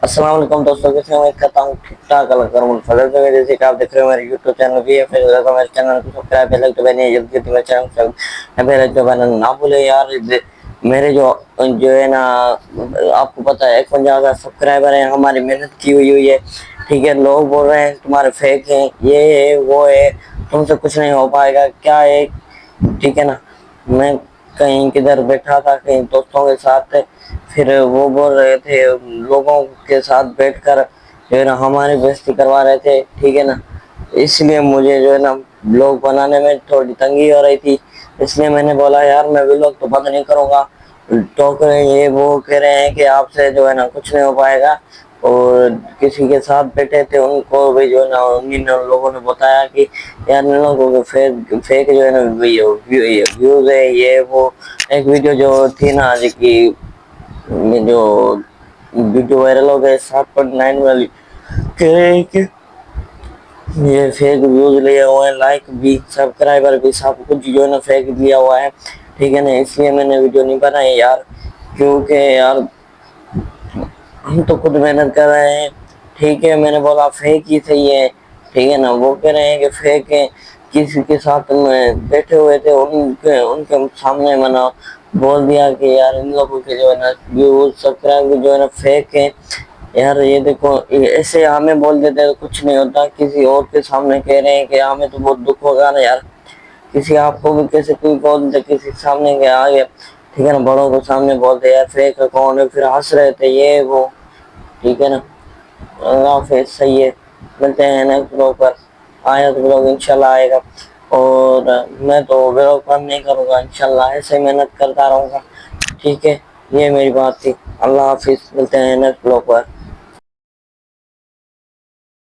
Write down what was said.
अस्सलाम वालेकुम दोस्तों, कैसे उम्मीद करता हूँ ठीक ठाक फजल से जैसे कि आप देख रहे हो मेरे यूट्यूब चैनल भी है। फिर तो मेरे चैनल को सब्सक्राइब बेल आइकन बटन जल्दी जल्दी मेरे चैनल को बेल आइकन बटन ना भूले यार। मेरे जो जो है ना, आपको पता है 51,000 सब्सक्राइबर है, हमारी मेहनत की हुई है। ठीक है, लोग बोल रहे हैं तुम्हारे फेक हैं, ये है वो है, तुमसे कुछ नहीं हो पाएगा, क्या है। ठीक है ना, मैं कहीं किधर बैठा था, कहीं दोस्तों के साथ, फिर वो बोल रहे थे, लोगों के साथ बैठकर जो है ना हमारी बेइज्जती करवा रहे थे। ठीक है ना, इसलिए मुझे जो है ना ब्लॉग बनाने में थोड़ी तंगी हो रही थी। इसलिए मैंने बोला यार मैं व्लॉग तो बंद नहीं करूंगा। टोक रहे ये वो कह रहे हैं कि आपसे जो है ना कुछ नहीं हो पाएगा, और किसी के साथ बैठे थे उनको भी जो है ना उन लोगों ने बताया कि यार इन लोगों को फेक फेक जो है ना व्यूज है, ये वो। एक वीडियो जो थी ना आज की, जो वीडियो वायरल हो गए 7.9 वाली, कह रहे हैं कि ये फेक व्यूज लिया हुआ है, लाइक भी सब्सक्राइबर भी सब कुछ जो है ना फेक दिया हुआ है। ठीक है ना, इसलिए मैंने वीडियो नहीं बनाई यार, क्योंकि यार हम तो खुद मेहनत कर रहे हैं। ठीक है, मैंने बोला फेक ही सही है। ठीक है ना, वो कह रहे हैं कि फेक है। किसी के साथ में बैठे हुए थे, उनके उनके सामने मैंने बोल दिया कि यार इन लोगों के जो है ना व्यूज सब्सक्राइब जो है ना फेक है। यार ये देखो, ऐसे हमें बोल देते हैं तो कुछ नहीं होता, किसी और के सामने कह रहे हैं कि हमें तो बहुत दुख होगा ना यार। किसी आपको भी कैसे कोई बोल दे किसी सामने के आगे, ठीक है ना, बड़ों को सामने बोलते यार फेक कौन है, फिर हंस रहे थे ये वो। ठीक है ना, अल्लाह हाफिज़, सही है। मिलते हैं नेक्स्ट ब्लॉग पर। आया तो ब्लॉग इंशाल्लाह आएगा, और मैं तो ब्लॉग बंद नहीं करूँगा, इंशाल्लाह ऐसे मेहनत करता रहूँगा। ठीक है, ये मेरी बात थी। अल्लाह हाफिज़, मिलते हैं नेक्स्ट ब्लॉग पर।